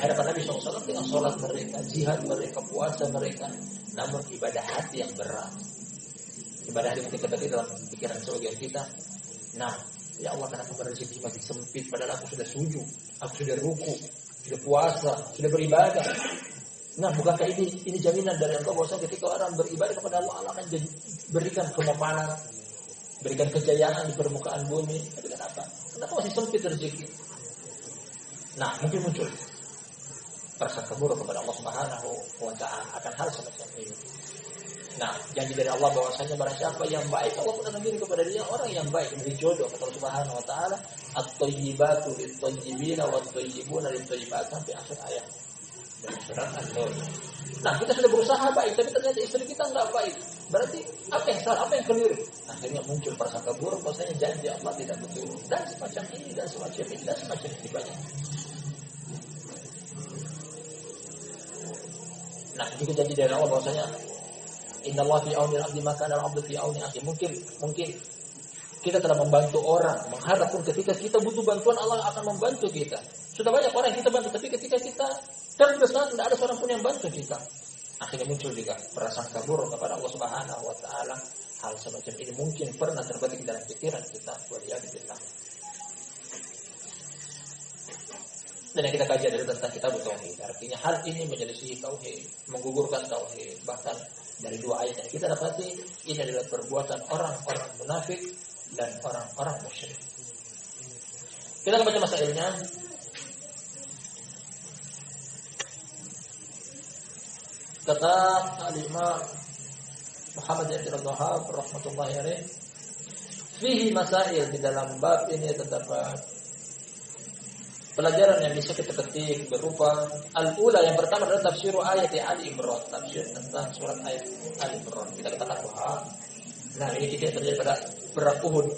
[SPEAKER 3] hadapan Nabi SAW dengan sholat mereka, jihad mereka, puasa mereka. Namun ibadah hati yang berat. Ibadah hati ketika tadi dalam pikiran sebagian kita. Nah, ya Allah kenapa rezeki masih sempit padahal aku sudah sujud, aku sudah ruku, sudah puasa, sudah beribadah. Nah, bukankah ini jaminan dari Engkau bahwa ketika orang beribadah kepada Allah, Allah akan berikan kemapanan, berikan kejayaan di permukaan bumi. Tapi kenapa? Kenapa masih sempit rezeki? Nah, mungkin muncul prasangka buruk kepada Allah Subhanahu wa taala akan hal semacam ini. Nah, janji dari Allah bahwasanya barang siapa yang baik, Allah pun akan beri kepada dia orang yang baik, memberi jodoh kepada Allah Subhanahu wa taala. At-thayyibatu lit-thayyibina wat-thayyibuna lit-thayyibat sampai akhir ayat. Dan surat An-Nur. Nah, kita sudah berusaha baik, tapi ternyata istri kita enggak baik. Berarti apa yang salah, apa yang keliru? Akhirnya muncul prasangka buruk bahwasanya janji Allah tidak betul. Dan semacam ini dan semacam ini dan semacam ini banyak. Nah, juga janji dari Allah bahwasanya innallaha fi auni al-'abdi ma kana al-'abdu fi auni akhi. Mungkin kita telah membantu orang, mengharap pun ketika kita butuh bantuan Allah akan membantu kita. Sudah banyak orang yang kita bantu, tapi ketika kita terdesak tidak ada seorang pun yang bantu kita. Akhirnya muncul juga prasangka buruk kepada Allah Subhanahu wa taala. Hal semacam ini mungkin pernah terbetik dalam pikiran kita. Waliyadillah. Dan yang kita kaji adalah tentang kitab tauhid. Artinya hal ini menyelisihi tauhid, menggugurkan tauhid. Bahkan dari dua ayat yang kita dapati, ini adalah perbuatan orang-orang munafik dan orang-orang musyrik. Kita baca masailnya. Kata Al-Imam Muhammad bin Abdul Wahhab rahmatullahi alaih, fihi masail, di dalam bab ini terdapat pelajaran yang bisa kita petik berupa al-ula, yang pertama adalah tafsir ayat Ali Imran, tafsir tentang surat ayat Ali Imran. Kita katakan bahwa ini tidak terjadi pada perang Uhud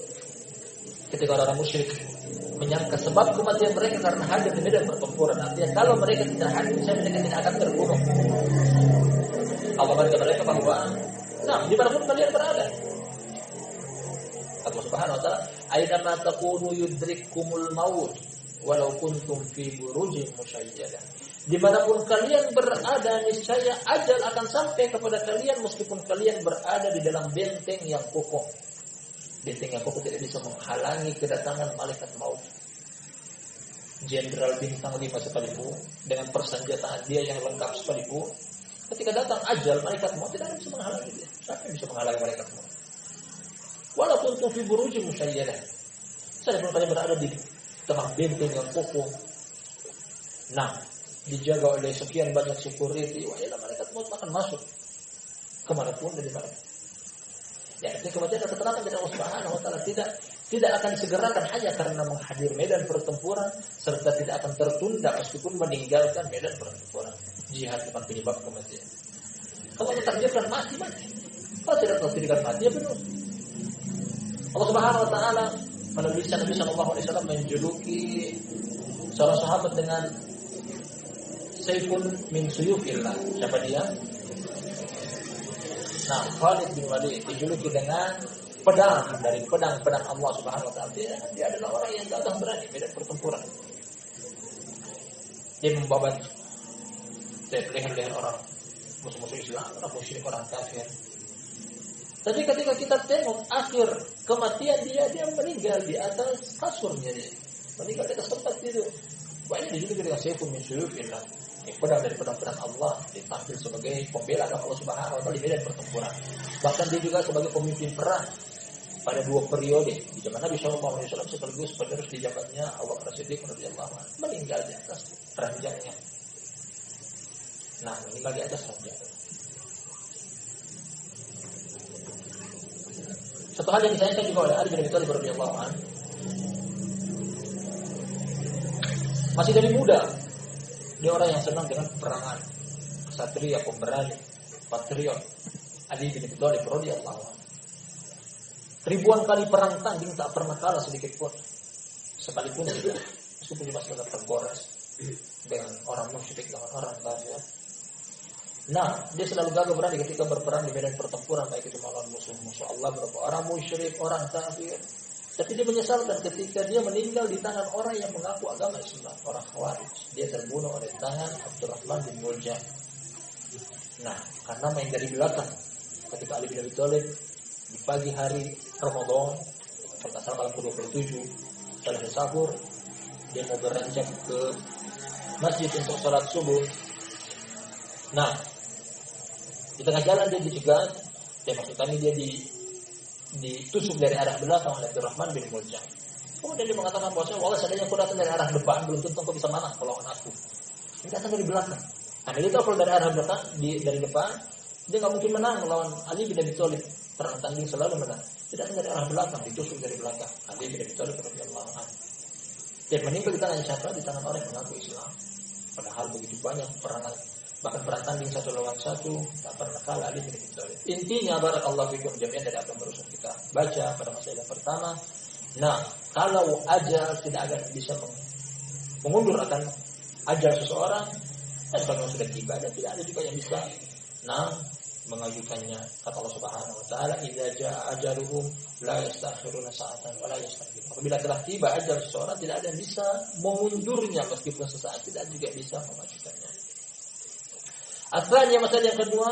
[SPEAKER 3] ketika orang musyrik menyangka sebab kematian mereka karena hadir di medan pertempuran. Artinya kalau mereka tidak hadir, mereka tidak akan terbunuh. Allah berkata mereka bahwa di manapun kalian berada, Allah Subhanahu wa taala Aina takunu yudrikkumul maut walau kuntum fi burujin musyayyadah. Dimanapun kalian berada, niscaya ajal akan sampai kepada kalian meskipun kalian berada di dalam benteng yang kokoh. Benteng yang kokoh tidak bisa menghalangi kedatangan malaikat maut. Jenderal bintang 5 sekalipun dengan persenjataan dia yang lengkap sekalipun, ketika datang ajal malaikat maut tidak bisa menghalangi dia. Siapa yang bisa menghalangi malaikat maut? Walaupun kuntum fi burujin musyayyadah. Sekalipun kalian berada di tengah benteng yang kokoh, nah, dijaga oleh sekian banyak security, wah ya malaikat maut akan masuk kemanapun dari mana. Ya, ini kematian ada keterangan dari Allah Subhanahu wa taala, tidak akan disegerakan hanya karena menghadiri medan pertempuran, serta tidak akan tertunda meskipun meninggalkan medan pertempuran. Jihad bukan penyebab kematian. Kalau ditakdirkan mati. Kalau tidak tertakdirkan mati, ya benar. Allah Subhanahu wa taala melalui Nabi sallallahu alaihi wasallam menjuluki seorang sahabat dengan Saifun min suyufillah. Siapa dia? Nah, Khalid bin Walid dijuluki dengan pedang dari pedang-pedang Allah Subhanahu wa taala. Dia adalah orang yang gagah berani medan pertempuran. Dia membabat leher-leher orang musuh-musuh Islam, orang musyrik, orang kafir. Tapi ketika kita tengok akhir kematian dia meninggal di atas kasurnya dia. Meninggal di atas tempat tidur. Banyak dijuluki dengan Saifun min suyufillah. Pedang dari pedang-pedang Allah ditampil sebagai pembela Allah Subhanahu wa taala di medan pertempuran. Bahkan dia juga sebagai pemimpin perang pada 2 periode di zaman Nabi sallallahu alaihi wasallam sekaligus penerus di jabatnya Abu Bakar Siddiq radhiyallahu anhu, meninggal di atas ranjangnya. Nah, meninggal di atas ranjangnya. Satu hal yang disayangkan juga oleh Ali bin Abi Thalib radhiyallahu anhu, masih dari muda dia orang yang senang dengan peperangan, kesatria, pemberani, patriot. Ali bin Abi Thalib radhiyallahu anhu ribuan kali perang tanding tak pernah kalah sedikit pun, sekalipun tidak meskipun dia masih tergores dengan orang musyrik, dengan orang kafir. Nah, dia selalu gagah berani ketika berperang di medan pertempuran, baik itu melawan musuh-musuh Allah, berapa orang musyrik, orang kafir. Tapi dia menyesalkan ketika dia meninggal di tangan orang yang mengaku agama Islam, orang Khawarij. Dia terbunuh oleh tangan Abdurrahman bin Muljam. Nah, karena main dari belakang, ketika Ali bin Abi Thalib di pagi hari Ramadan, pada malam ke-27, setelah sahur, dia mau beranjak ke masjid untuk salat subuh. Nah, di tengah jalan dia dicegat, maksud kami dia ditusuk dari arah belakang oleh Abdurrahman bin Muljam. Kemudian dia mengatakan bahwa Allah seandainya aku datang dari arah depan, belum tentu kau bisa menang melawan aku. Dia datang dari belakang. Nah, dia tahu kalau dari arah belakang, dari depan, dia nggak mungkin menang melawan Ali bin Abi Thalib. Perang tanding selalu menang. Dia datang dari arah belakang, ditusuk dari belakang. Ali bin Abi Thalib radhiyallahu anhu. Dia meninggal di tangan siapa? Di tangan orang yang mengaku Islam. Padahal begitu banyak perangan, bahkan perang tanding 1 lawan 1 tak pernah kalah Ali bin Abi Thalib. Intinya barakallahu fikum jami'an dari apa yang barusan kita baca pada masalah yang pertama. Nah, kalau ajal tidak akan bisa mengundur akan ajal seseorang, dan kalau sudah tiba dan tidak ada juga yang bisa mengajukannya. Kata Allah Subhanahu wa taala, "Idza jaa ajaluhum la yastakhiruna sa'atan wa la yastaqdimun." Apabila telah tiba ajal seseorang, tidak ada yang bisa mengundurnya meskipun sesaat, tidak juga bisa memajukannya. Asalnya masalah yang kedua,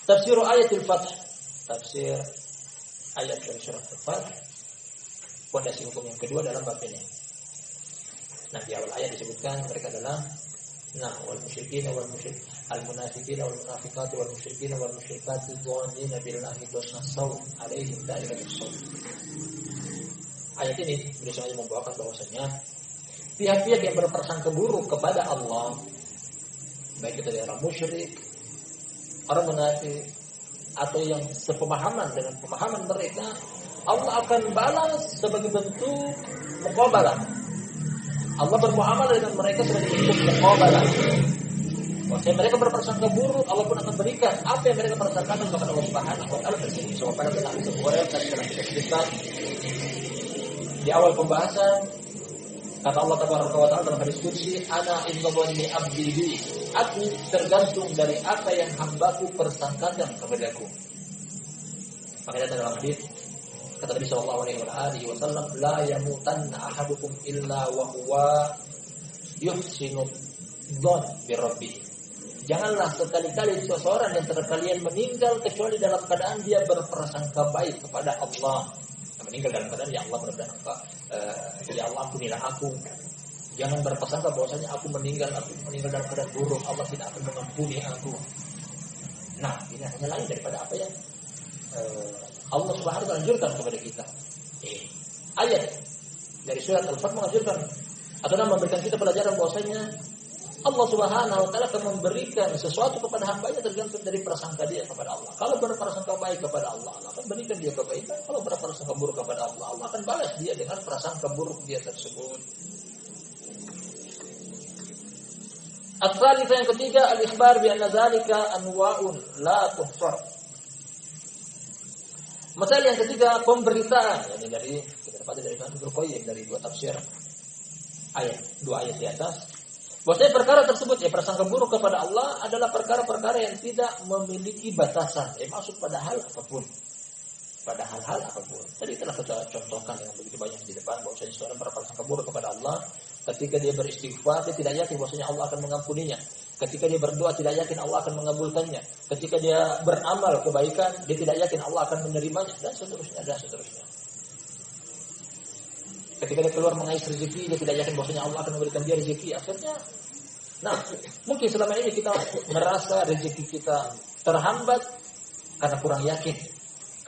[SPEAKER 3] tafsir ayatul Fath, tafsir ayat dari surat Al-Fath, fondasi hukum yang kedua dalam bab ini. Nah, di awal ayat disebutkan mereka adalah wal musyrikin wal musyrik al munafiqin wal munafiqat wal musyrikin wal musyrikat dzannina billahi dzanna saw alaihim da'iratus saw. Ayat ini berusaha membawakan bahwasanya pihak-pihak yang berprasangka buruk kepada Allah, baik itu dari orang musyrik, orang munafik, atau yang sepemahaman dengan pemahaman mereka, Allah akan balas sebagai bentuk muqabalah. Allah bermuamalah dengan mereka sebagai bentuk muqabalah. Maksudnya mereka berprasangka buruk, Allah pun akan berikan apa yang mereka persangkakan kepada Allah Subhanahu wa taala tersebut. Sebab pada tentang sebuah dan dalam kita di awal pembahasan kata Allah Tabaraka wa taala dalam hadis qudsi, "Ana indadhanni 'abdi bi." Aku tergantung dari apa yang hambaku persangkakan kepadaku. Makanya dalam hadis Kata Nabi sallallahu alaihi wasallam, la yamutanna ahadukum illa wa huwa yuhsinu dzan bi rabbih. Janganlah sekali-kali seseorang yang kalian meninggal kecuali dalam keadaan dia berprasangka baik kepada Allah. Meninggal dalam keadaan ya Allah berprasangka ya Allah ampunilah aku. Jangan berprasangka bahwasanya aku meninggal dalam keadaan buruk, Allah tidak akan mengampuni aku. Nah, ini hanya lain daripada apa yang Allah Subhanahu wa taala anjurkan kepada kita. Ayat dari surat Al-Fat menganjurkan atau memberikan kita pelajaran bahwasanya Allah Subhanahu wa taala akan memberikan sesuatu kepada hamba-Nya tergantung dari prasangka dia kepada Allah. Kalau berprasangka baik kepada Allah, Allah akan berikan dia kebaikan. Kalau berprasangka buruk kepada Allah, Allah akan balas dia dengan prasangka buruk dia tersebut. Al-thalithah yang ketiga, al-ikhbar bi anna dzalika anwa'un la tuhsar. Masalah yang ketiga, pemberitaan. Ini dari kita dapat dari Ibnu Qayyim dari dua tafsir dua ayat di atas. Bahwasanya perkara tersebut prasangka buruk kepada Allah adalah perkara-perkara yang tidak memiliki batasan, masuk pada hal apapun. Pada hal-hal apapun. Tadi telah kita contohkan dengan begitu banyak di depan bahwasanya seorang berprasangka buruk kepada Allah ketika dia beristighfar, dia tidak yakin bahwasanya Allah akan mengampuninya. Ketika dia berdoa tidak yakin Allah akan mengabulkannya. Ketika dia beramal kebaikan, dia tidak yakin Allah akan menerimanya dan seterusnya. Ketika dia keluar mengais rezeki, dia tidak yakin bahwasanya Allah akan memberikan dia rezeki. Akhirnya, mungkin selama ini kita merasa rezeki kita terhambat karena kurang yakin,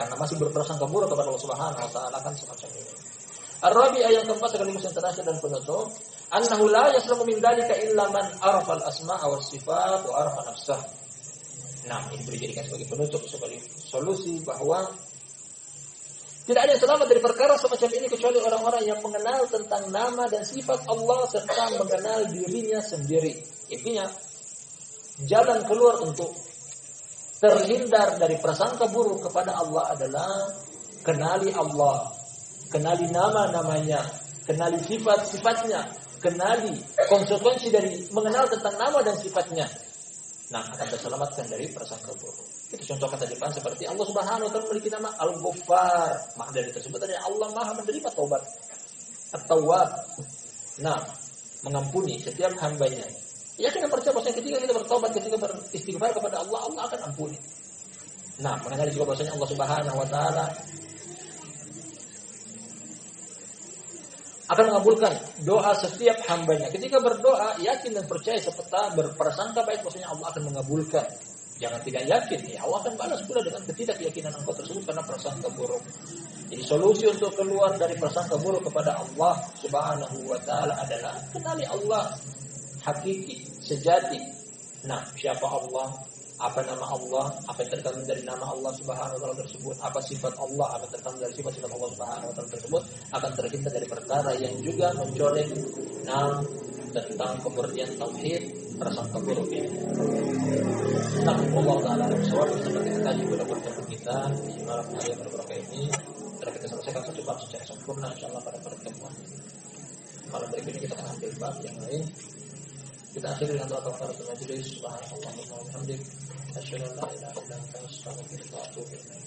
[SPEAKER 3] karena masih berprasangka buruk kepada Allah Subhanahu wa taala kan semacam ini. Ar-Rabi'ah yang keempat sekaligus yang terakhir dan penutup, annahu la yaslamu min dzalika illa man arafa al-asma'a was sifat wa arafa nafsah. Ini dijadikan sebagai penutup, sebagai solusi bahwa tidak ada yang selamat dari perkara semacam ini kecuali orang-orang yang mengenal tentang nama dan sifat Allah serta mengenal dirinya sendiri. Intinya, jalan keluar untuk terhindar dari prasangka buruk kepada Allah adalah kenali Allah, kenali nama-namanya, kenali sifat-sifatnya, kenali konsekuensi dari mengenal tentang nama dan sifatnya. Akan terselamatkan dari prasangka buruk. Itu contoh kata depan seperti Allah Subhanahu wa taala memiliki nama Al-Ghaffar. Maka dari tersebut adalah Allah Maha menerima taubat. At-Tawwab. Mengampuni setiap hamba-Nya. Yakin dan percaya bahwasanya ketika kita bertaubat, ketika beristighfar kepada Allah, Allah akan ampuni. Mengenali juga bahwasanya Allah Subhanahu wa taala akan mengabulkan doa setiap hamba-Nya. Ketika berdoa, yakin dan percaya serta berprasangka baik bahwasanya Allah akan mengabulkan. Jangan tidak yakin, Allah akan balas pula dengan ketidakyakinan engkau tersebut karena prasangka buruk. Jadi solusi untuk keluar dari prasangka buruk kepada Allah Subhanahu wa taala adalah kenali Allah hakiki, sejati. Siapa Allah? Apa nama Allah? Apa yang terkandung dari nama Allah Subhanahu wa taala tersebut? Apa sifat Allah? Apa yang terkandung dari sifat-sifat Allah Subhanahu wa taala tersebut? Akan terhindar dari perkara yang juga mencoreng tentang kemurnian tauhid, prasangka buruk ini. Allah taala sesuatu seperti tadi pada pertemuan kita di malam hari yang berberkah ini telah kita selesaikan satu bab secara sempurna insyaallah pada pertemuan malam berikutnya kita akan ambil bab yang lain. Kita akhiri dengan doa kafaratul majelis. Subhanallah wa bihamdihi asyhadu an la ilaha illa anta astaghfiruka wa atubu ilaik.